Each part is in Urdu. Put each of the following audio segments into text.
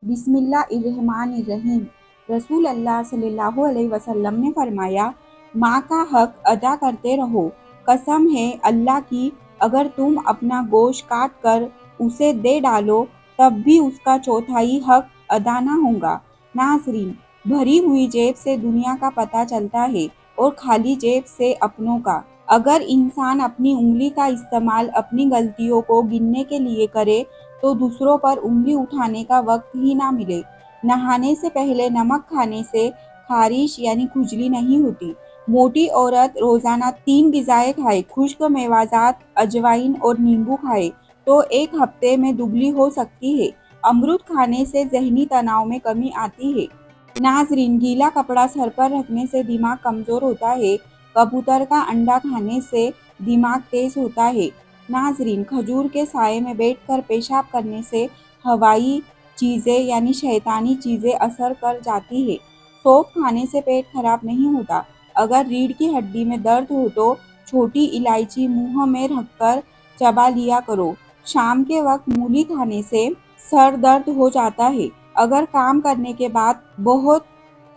بسم اللہ الرحمن الرحیم۔ رسول اللہ صلی اللہ علیہ وسلم نے فرمایا، ماں کا حق ادا کرتے رہو۔ قسم ہے اللہ کی، اگر تم اپنا گوشت کاٹ کر اسے دے ڈالو تب بھی اس کا چوتھائی حق ادا نہ ہوگا۔ ناظرین، بھری ہوئی جیب سے دنیا کا پتہ چلتا ہے اور خالی جیب سے اپنوں کا۔ اگر انسان اپنی انگلی کا استعمال اپنی غلطیوں کو گننے کے لیے کرے تو دوسروں پر انگلی اٹھانے کا وقت ہی نہ ملے۔ نہانے سے پہلے نمک کھانے سے خارش یعنی کھجلی نہیں ہوتی۔ موٹی عورت روزانہ 3 غذائیں کھائے، خشک میوہ جات، اجوائن اور نیمبو کھائے تو ایک ہفتے میں دبلی ہو سکتی ہے۔ امرود کھانے سے ذہنی تناؤ میں کمی آتی ہے۔ ناظرین، گیلا کپڑا سر پر رکھنے سے دماغ کمزور ہوتا ہے۔ کبوتر کا انڈا کھانے سے دماغ تیز ہوتا ہے۔ ناظرین، کھجور کے سائے میں بیٹھ کر پیشاب کرنے سے ہوائی چیزیں یعنی شیطانی چیزیں اثر کر جاتی ہیں۔ سونف کھانے سے پیٹ خراب نہیں ہوتا۔ اگر ریڑھ کی ہڈی میں درد ہو تو چھوٹی الائچی منہ میں رکھ کر چبا لیا کرو۔ شام کے وقت مولی کھانے سے سر درد ہو جاتا ہے۔ اگر کام کرنے کے بعد بہت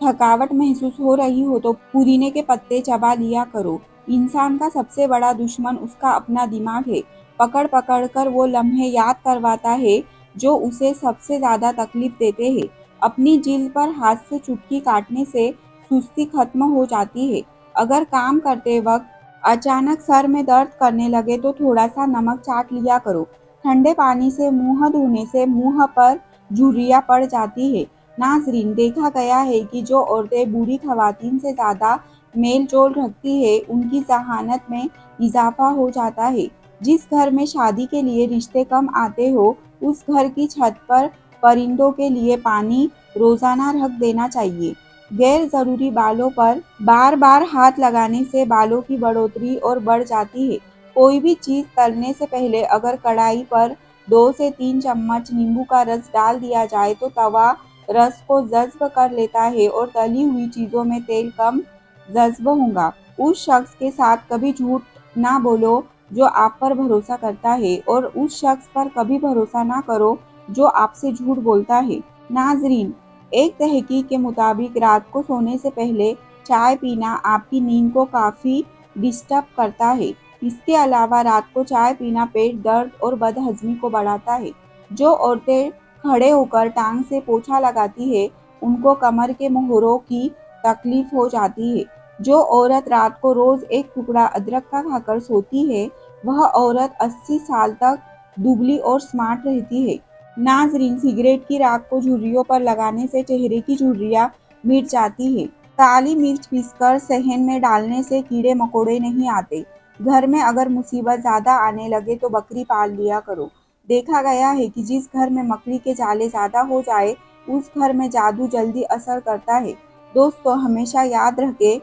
تھکاوٹ محسوس ہو رہی ہو تو پودینے کے پتے چبا لیا کرو۔ انسان کا سب سے بڑا دشمن اس کا اپنا دماغ ہے۔ پکڑ پکڑ کر وہ لمحے یاد کرواتا ہے جو اسے سب سے زیادہ تکلیف دیتے ہیں۔ اپنی جلد پر ہاتھ سے چٹکی کاٹنے سے سستی ختم ہو جاتی ہے۔ اگر کام کرتے وقت اچانک سر میں درد کرنے لگے تو تھوڑا سا نمک چاٹ لیا کرو۔ ٹھنڈے پانی سے منہ دھونے سے منہ پر جھریاں پڑ جاتی ہیں۔ ناظرین، دیکھا گیا ہے کہ جو عورتیں بوڑھی خواتین سے زیادہ میل جول رکھتی ہیں ان کی ذہانت میں اضافہ ہو جاتا ہے۔ جس گھر میں شادی کے لیے رشتے کم آتے ہوں اس گھر کی چھت پر پرندوں کے لیے پانی روزانہ رکھ دینا چاہیے۔ غیر ضروری بالوں پر بار بار ہاتھ لگانے سے بالوں کی بڑھوتری اور بڑھ جاتی ہے۔ کوئی بھی چیز تلنے سے پہلے اگر کڑھائی پر 2 سے 3 چمچ نیمبو کا رس ڈال دیا جائے تو توا رس کو جذب کر لیتا ہے اور تلی ہوئی چیزوں میں تیل کم جذب ہوگا۔ اس شخص کے ساتھ کبھی جھوٹ نہ بولو جو آپ پر بھروسہ کرتا ہے اور اس شخص پر کبھی بھروسہ نہ کرو جو آپ سے جھوٹ بولتا ہے۔ ناظرین، ایک تحقیق کے مطابق رات کو سونے سے پہلے چائے پینا آپ کی نیند کو کافی ڈسٹرب کرتا ہے۔ اس کے علاوہ رات کو چائے پینا پیٹ درد اور بد ہضمی کو بڑھاتا ہے۔ جو عورتیں کھڑے ہو کر ٹانگ سے پوچھا لگاتی ہیں ان کو کمر کے موہروں کی تکلیف ہو جاتی ہے۔ جو عورت رات کو روز ایک ٹکڑا ادرک کا کھا کر سوتی ہے وہ عورت 80 سال تک دبلی اور سمارٹ رہتی ہے۔ ناظرین، سگریٹ کی راکھ کو جھریوں پر لگانے سے چہرے کی جھریاں مٹ جاتی ہیں۔ کالی مرچ پیس کر صحن میں ڈالنے سے کیڑے مکوڑے نہیں آتے۔ گھر میں اگر مصیبت زیادہ آنے لگے تو بکری پال لیا کرو۔ دیکھا گیا ہے کہ جس گھر میں مکڑی کے جالے زیادہ ہو جائے اس گھر میں جادو جلدی اثر کرتا ہے۔ دوستو، ہمیشہ یاد رکھیں،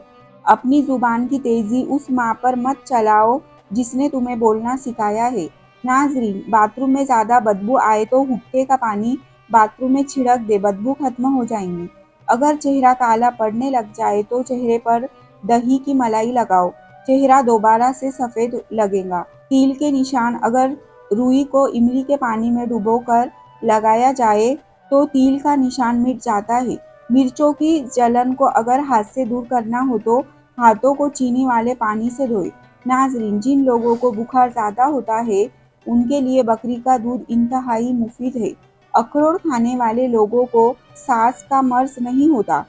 اپنی زبان کی تیزی اس ماں پر مت چلاؤ جس نے تمہیں بولنا سکھایا ہے۔ ناظرین، باتھ روم میں زیادہ بدبو آئے تو حقے کا پانی باتھ روم میں چھڑک دے، بدبو ختم ہو جائیں گی۔ اگر چہرہ کالا پڑنے لگ جائے تو چہرے پر دہی کی ملائی لگاؤ، چہرہ دوبارہ سے سفید لگے گا۔ تیل کے نشان، اگر روئی کو املی کے پانی میں ڈبو کر لگایا جائے تو تیل کا نشان مٹ جاتا ہے۔ مرچوں کی جلن کو اگر ہاتھ سے دور کرنا ہو تو ہاتھوں کو چینی والے پانی سے دھوئیں۔ ناظرین، جن لوگوں کو بخار زیادہ ہوتا ہے ان کے لیے بکری کا دودھ انتہائی مفید ہے۔ اخروٹ کھانے والے لوگوں کو سانس کا مرض نہیں ہوتا۔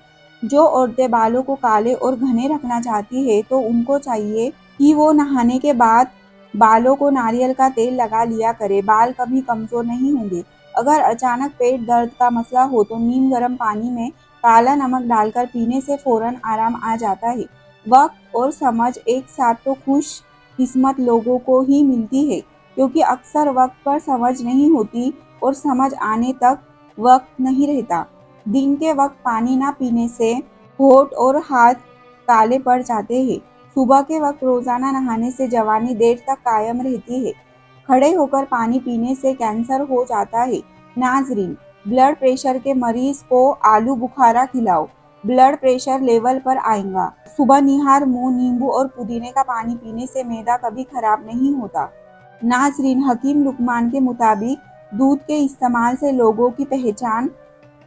جو عورتیں بالوں کو کالے اور گھنے رکھنا چاہتی ہیں تو ان کو چاہیے کہ وہ نہانے کے بعد بالوں کو ناریل کا تیل لگا لیا کرے، بال کبھی کمزور نہیں ہوں گے۔ اگر اچانک پیٹ درد کا مسئلہ ہو تو نیم گرم پانی میں کالا نمک ڈال کر پینے سے فوراً آرام آ جاتا ہے۔ وقت اور سمجھ ایک ساتھ تو خوش قسمت لوگوں کو ہی ملتی ہے کیونکہ اکثر وقت پر سمجھ نہیں ہوتی اور سمجھ آنے تک وقت نہیں رہتا۔ دن کے وقت پانی نہ پینے سے ہونٹ اور ہاتھ کالے پڑ جاتے ہیں۔ صبح کے وقت روزانہ نہانے سے جوانی دیر تک قائم رہتی ہے۔ کھڑے ہو کر پانی پینے سے کینسر ہو جاتا ہے۔ ناظرین، بلڈ پریشر کے مریض کو آلو بخارا کھلاؤ، بلڈ پریشر لیول پر آئے گا۔ صبح نہار منہ نیمبو اور پودینے کا پانی پینے سے معدہ کبھی خراب نہیں ہوتا۔ ناظرین، حکیم لقمان کے مطابق دودھ کے استعمال سے لوگوں کی پہچان